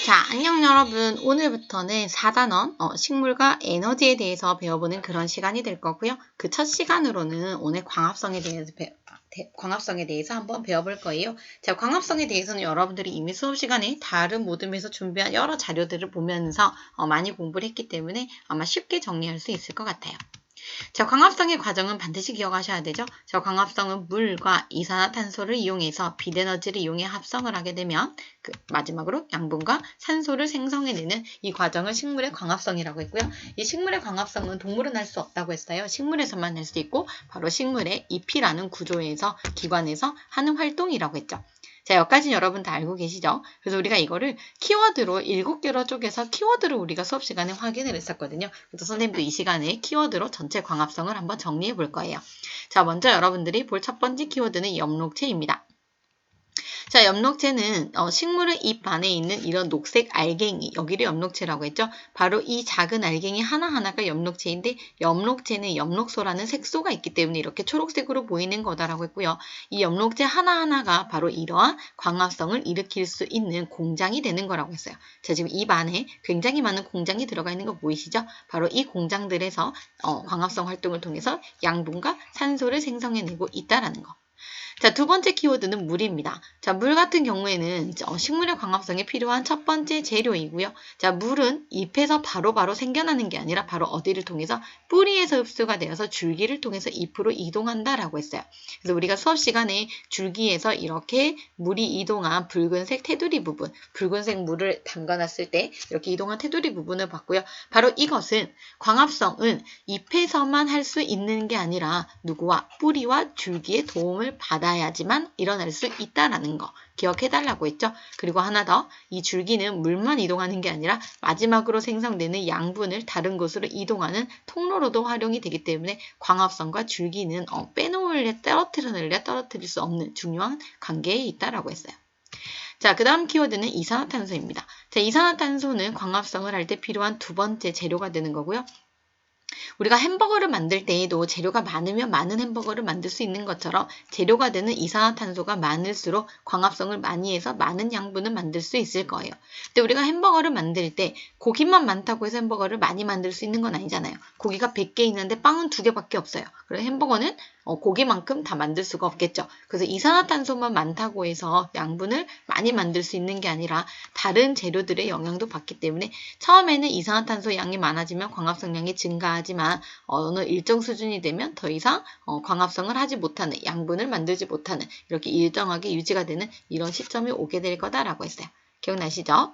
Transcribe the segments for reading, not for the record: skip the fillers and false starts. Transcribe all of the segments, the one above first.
자, 안녕 여러분. 오늘부터는 4단원 식물과 에너지에 대해서 배워보는 그런 시간이 될 거고요. 그 첫 시간으로는 오늘 광합성에 대해서 한번 배워볼 거예요. 자, 광합성에 대해서는 여러분들이 이미 수업 시간에 다른 모둠에서 준비한 여러 자료들을 보면서 많이 공부를 했기 때문에 아마 쉽게 정리할 수 있을 것 같아요. 자, 광합성의 과정은 반드시 기억하셔야 되죠. 자, 광합성은 물과 이산화탄소를 이용해서 빛에너지를 이용해 합성을 하게 되면 마지막으로 양분과 산소를 생성해내는 이 과정을 식물의 광합성이라고 했고요. 이 식물의 광합성은 동물은 할 수 없다고 했어요. 식물에서만 할 수 있고 바로 식물의 잎이라는 구조에서 기관에서 하는 활동이라고 했죠. 자, 여기까지는 여러분 다 알고 계시죠? 그래서 우리가 이거를 키워드로 7개로 쪼개서 키워드를 우리가 수업 시간에 확인을 했었거든요. 그래서 선생님도 이 시간에 키워드로 전체 광합성을 한번 정리해 볼 거예요. 자, 먼저 여러분들이 볼 첫 번째 키워드는 엽록체입니다. 자, 엽록체는 식물의 잎 안에 있는 이런 녹색 알갱이, 여기를 엽록체라고 했죠. 바로 이 작은 알갱이 하나하나가 엽록체인데 엽록체는 엽록소라는 색소가 있기 때문에 이렇게 초록색으로 보이는 거다라고 했고요. 이 엽록체 하나하나가 바로 이러한 광합성을 일으킬 수 있는 공장이 되는 거라고 했어요. 자, 지금 잎 안에 굉장히 많은 공장이 들어가 있는 거 보이시죠? 바로 이 공장들에서 광합성 활동을 통해서 양분과 산소를 생성해내고 있다라는 거. 자, 두 번째 키워드는 물입니다. 자, 물 같은 경우에는 식물의 광합성에 필요한 첫 번째 재료이고요. 자, 물은 잎에서 바로바로 생겨나는 게 아니라 바로 어디를 통해서 뿌리에서 흡수가 되어서 줄기를 통해서 잎으로 이동한다라고 했어요. 그래서 우리가 수업 시간에 줄기에서 이렇게 물이 이동한 붉은색 테두리 부분, 붉은색 물을 담가놨을 때 이렇게 이동한 테두리 부분을 봤고요. 바로 이것은 광합성은 잎에서만 할 수 있는 게 아니라 누구와 뿌리와 줄기의 도움을 받아야지만 일어날 수 있다라는 거 기억해달라고 했죠. 그리고 하나 더, 이 줄기는 물만 이동하는 게 아니라 마지막으로 생성되는 양분을 다른 곳으로 이동하는 통로로도 활용이 되기 때문에 광합성과 줄기는 빼놓을래 떨어뜨려낼래 떨어뜨릴 수 없는 중요한 관계에 있다라고 했어요. 자, 그 다음 키워드는 이산화탄소입니다. 자, 이산화탄소는 광합성을 할 때 필요한 두 번째 재료가 되는 거고요. 우리가 햄버거를 만들 때에도 재료가 많으면 많은 햄버거를 만들 수 있는 것처럼 재료가 되는 이산화탄소가 많을수록 광합성을 많이 해서 많은 양분을 만들 수 있을 거예요. 근데 우리가 햄버거를 만들 때 고기만 많다고 해서 햄버거를 많이 만들 수 있는 건 아니잖아요. 고기가 100개 있는데 빵은 2개밖에 없어요. 그래서 햄버거는 고기만큼 다 만들 수가 없겠죠. 그래서 이산화탄소만 많다고 해서 양분을 많이 만들 수 있는 게 아니라 다른 재료들의 영향도 받기 때문에 처음에는 이산화탄소 양이 많아지면 광합성 양이 증가하지만 어느 일정 수준이 되면 더 이상 광합성을 하지 못하는, 양분을 만들지 못하는 이렇게 일정하게 유지가 되는 이런 시점이 오게 될 거다라고 했어요. 기억나시죠?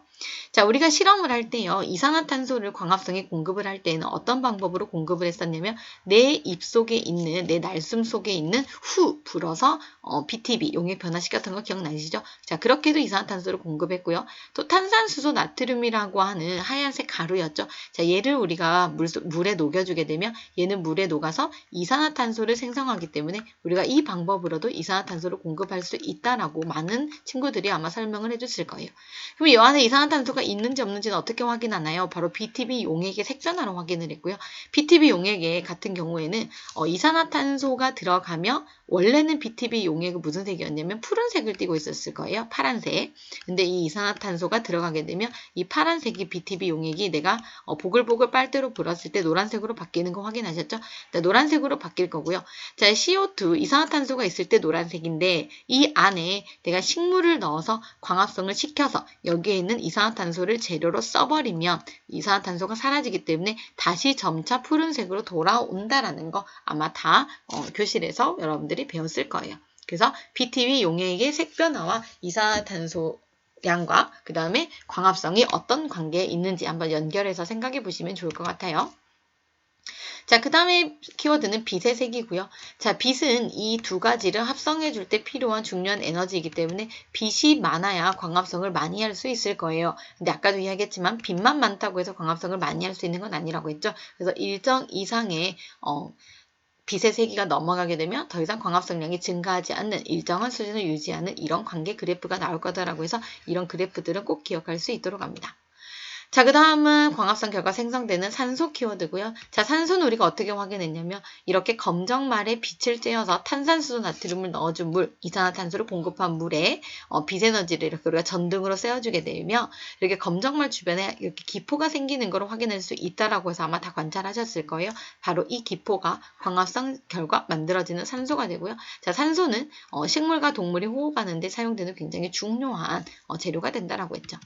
자, 우리가 실험을 할 때요, 이산화탄소를 광합성에 공급을 할 때는 어떤 방법으로 공급을 했었냐면 내 입 속에 있는, 내 날숨 속에 있는 후 불어서 BTB, 용액 변화시켰던 거 기억나시죠? 자, 그렇게도 이산화탄소를 공급했고요. 또 탄산수소 나트륨이라고 하는 하얀색 가루였죠. 자, 얘를 우리가 물에 녹여주게 되면 얘는 물에 녹아서 이산화탄소를 생성하기 때문에 우리가 이 방법으로도 이산화탄소를 공급할 수 있다라고 많은 친구들이 아마 설명을 해주실 거예요. 그럼 이 안에 이산화탄소가 있는지 없는지는 어떻게 확인하나요? 바로 BTB 용액의 색변화로 확인을 했고요. BTB 용액 같은 경우에는 이산화탄소가 들어가며 원래는 BTB 용액은 무슨 색이었냐면 푸른색을 띠고 있었을 거예요. 파란색. 근데 이 이산화탄소가 들어가게 되면 이 파란색이 BTB 용액이 내가 보글보글 빨대로 불었을 때 노란색으로 바뀌는 거 확인하셨죠? 네, 노란색으로 바뀔 거고요. 자, CO2, 이산화탄소가 있을 때 노란색인데 이 안에 내가 식물을 넣어서 광합성을 시켜서 여기에 있는 이산화탄소를 재료로 써버리면 이산화탄소가 사라지기 때문에 다시 점차 푸른색으로 돌아온다라는 거 아마 다 교실에서 여러분들이 배웠을 거예요. 그래서 BTB 용액의 색변화와 이산화탄소 양과 그 다음에 광합성이 어떤 관계에 있는지 한번 연결해서 생각해 보시면 좋을 것 같아요. 자, 그 다음에 키워드는 빛의 색이고요. 자, 빛은 이 두 가지를 합성해 줄 때 필요한 중요한 에너지이기 때문에 빛이 많아야 광합성을 많이 할 수 있을 거예요. 근데 아까도 이야기했지만 빛만 많다고 해서 광합성을 많이 할 수 있는 건 아니라고 했죠. 그래서 일정 이상의 빛의 세기가 넘어가게 되면 더 이상 광합성량이 증가하지 않는 일정한 수준을 유지하는 이런 관계 그래프가 나올 거다라고 해서 이런 그래프들은 꼭 기억할 수 있도록 합니다. 자, 그 다음은 광합성 결과 생성되는 산소 키워드고요. 자, 산소는 우리가 어떻게 확인했냐면 이렇게 검정말에 빛을 쬐어서 탄산수소 나트륨을 넣어준 물, 이산화탄소를 공급한 물에 빛에너지를 이렇게 우리가 전등으로 쐬어주게 되면 이렇게 검정말 주변에 이렇게 기포가 생기는 걸 확인할 수 있다라고 해서 아마 다 관찰하셨을 거예요. 바로 이 기포가 광합성 결과 만들어지는 산소가 되고요. 자, 산소는 식물과 동물이 호흡하는 데 사용되는 굉장히 중요한 재료가 된다라고 했죠.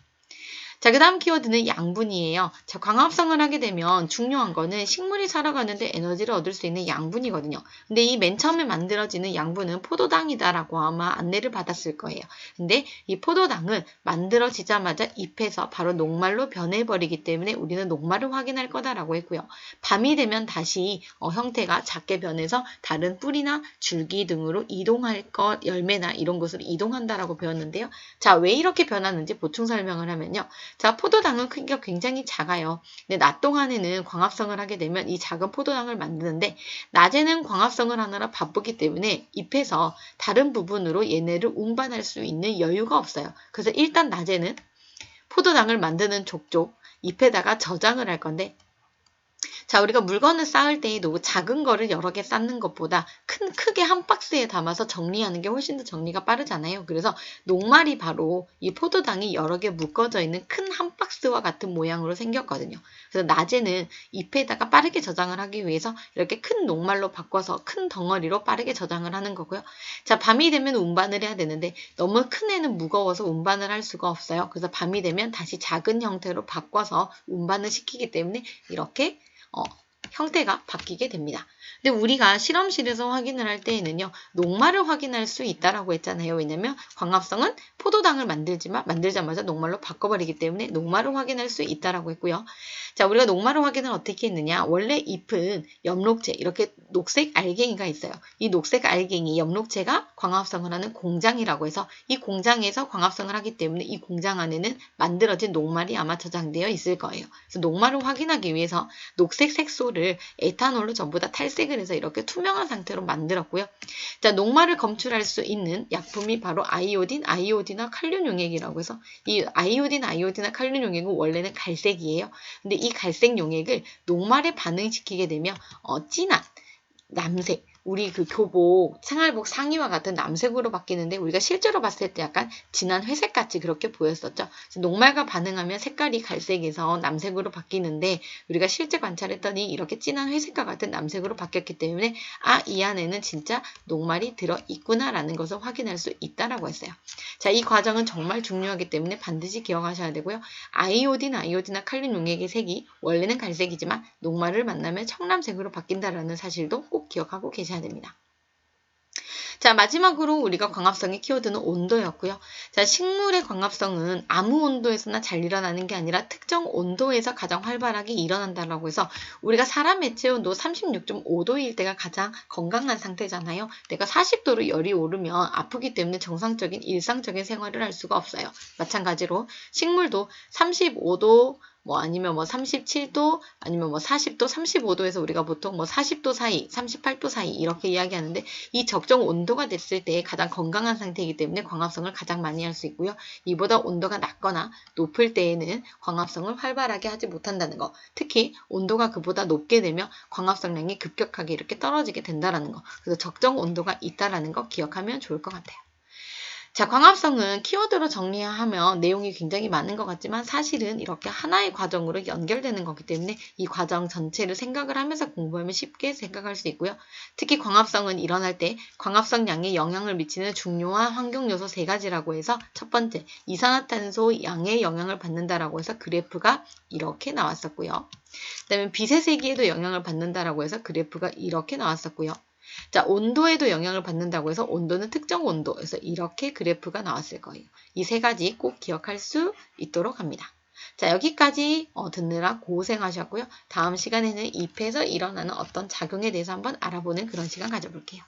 자, 그 다음 키워드는 양분이에요. 자, 광합성을 하게 되면 중요한 거는 식물이 살아가는데 에너지를 얻을 수 있는 양분이거든요. 근데 이 맨 처음에 만들어지는 양분은 포도당이다라고 아마 안내를 받았을 거예요. 근데 이 포도당은 만들어지자마자 잎에서 바로 녹말로 변해버리기 때문에 우리는 녹말을 확인할 거다라고 했고요. 밤이 되면 다시 형태가 작게 변해서 다른 뿌리나 줄기 등으로 이동할 것, 열매나 이런 것으로 이동한다라고 배웠는데요. 자, 왜 이렇게 변하는지 보충 설명을 하면요. 자, 포도당은 크기가 굉장히 작아요. 근데 낮 동안에는 광합성을 하게 되면 이 작은 포도당을 만드는데 낮에는 광합성을 하느라 바쁘기 때문에 잎에서 다른 부분으로 얘네를 운반할 수 있는 여유가 없어요. 그래서 일단 낮에는 포도당을 만드는 족족 잎에다가 저장을 할 건데 자, 우리가 물건을 쌓을 때에도 작은 거를 여러 개 쌓는 것보다 크게 한 박스에 담아서 정리하는 게 훨씬 더 정리가 빠르잖아요. 그래서 녹말이 바로 이 포도당이 여러 개 묶어져 있는 큰 한 박스와 같은 모양으로 생겼거든요. 그래서 낮에는 잎에다가 빠르게 저장을 하기 위해서 이렇게 큰 녹말로 바꿔서 큰 덩어리로 빠르게 저장을 하는 거고요. 자, 밤이 되면 운반을 해야 되는데 너무 큰 애는 무거워서 운반을 할 수가 없어요. 그래서 밤이 되면 다시 작은 형태로 바꿔서 운반을 시키기 때문에 이렇게 형태가 바뀌게 됩니다. 근데 우리가 실험실에서 확인을 할 때에는요, 녹말을 확인할 수 있다라고 했잖아요. 왜냐면 광합성은 포도당을 만들자마자 녹말로 바꿔버리기 때문에 녹말을 확인할 수 있다라고 했고요. 자, 우리가 녹말을 확인을 어떻게 했느냐? 원래 잎은 엽록체, 이렇게 녹색 알갱이가 있어요. 이 녹색 알갱이, 엽록체가 광합성을 하는 공장이라고 해서 이 공장에서 광합성을 하기 때문에 이 공장 안에는 만들어진 녹말이 아마 저장되어 있을 거예요. 그래서 녹말을 확인하기 위해서 녹색 색소를 에탄올로 전부 다 탈색을 해서 이렇게 투명한 상태로 만들었고요. 자, 녹말을 검출할 수 있는 약품이 바로 아이오딘과 칼륨 용액이라고 해서 이 아이오딘과 칼륨 용액은 원래는 갈색이에요. 근데 이 갈색 용액을 녹말에 반응시키게 되면 진한 남색, 우리 그 교복, 생활복 상의와 같은 남색으로 바뀌는데 우리가 실제로 봤을 때 약간 진한 회색같이 그렇게 보였었죠. 녹말과 반응하면 색깔이 갈색에서 남색으로 바뀌는데 우리가 실제 관찰했더니 이렇게 진한 회색과 같은 남색으로 바뀌었기 때문에 이 안에는 진짜 녹말이 들어있구나라는 것을 확인할 수 있다라고 했어요. 자, 이 과정은 정말 중요하기 때문에 반드시 기억하셔야 되고요. 아이오딘과 칼륨 용액의 색이 원래는 갈색이지만 녹말을 만나면 청람색으로 바뀐다라는 사실도 꼭 기억하고 계셔야 됩니다. 자, 마지막으로 우리가 광합성의 키워드는 온도였고요. 자, 식물의 광합성은 아무 온도에서나 잘 일어나는 게 아니라 특정 온도에서 가장 활발하게 일어난다라고 해서 우리가 사람 액체 온도 36.5도일 때가 가장 건강한 상태잖아요. 내가 40도로 열이 오르면 아프기 때문에 정상적인 일상적인 생활을 할 수가 없어요. 마찬가지로 식물도 35도 아니면 37도, 아니면 40도, 35도에서 우리가 보통 40도 사이, 38도 사이 이렇게 이야기하는데 이 적정 온도가 됐을 때 가장 건강한 상태이기 때문에 광합성을 가장 많이 할 수 있고요. 이보다 온도가 낮거나 높을 때에는 광합성을 활발하게 하지 못한다는 거. 특히 온도가 그보다 높게 되면 광합성량이 급격하게 이렇게 떨어지게 된다는 거. 그래서 적정 온도가 있다라는 거 기억하면 좋을 것 같아요. 자, 광합성은 키워드로 정리하면 내용이 굉장히 많은 것 같지만 사실은 이렇게 하나의 과정으로 연결되는 거기 때문에 이 과정 전체를 생각을 하면서 공부하면 쉽게 생각할 수 있고요. 특히 광합성은 일어날 때 광합성량에 영향을 미치는 중요한 환경요소 3가지라고 해서 첫 번째, 이산화탄소 양에 영향을 받는다라고 해서 그래프가 이렇게 나왔었고요. 그 다음에 빛의 세기에도 영향을 받는다라고 해서 그래프가 이렇게 나왔었고요. 자, 온도에도 영향을 받는다고 해서 온도는 특정 온도에서 이렇게 그래프가 나왔을 거예요. 이 3가지 꼭 기억할 수 있도록 합니다. 자, 여기까지 듣느라 고생하셨고요. 다음 시간에는 잎에서 일어나는 어떤 작용에 대해서 한번 알아보는 그런 시간 가져볼게요.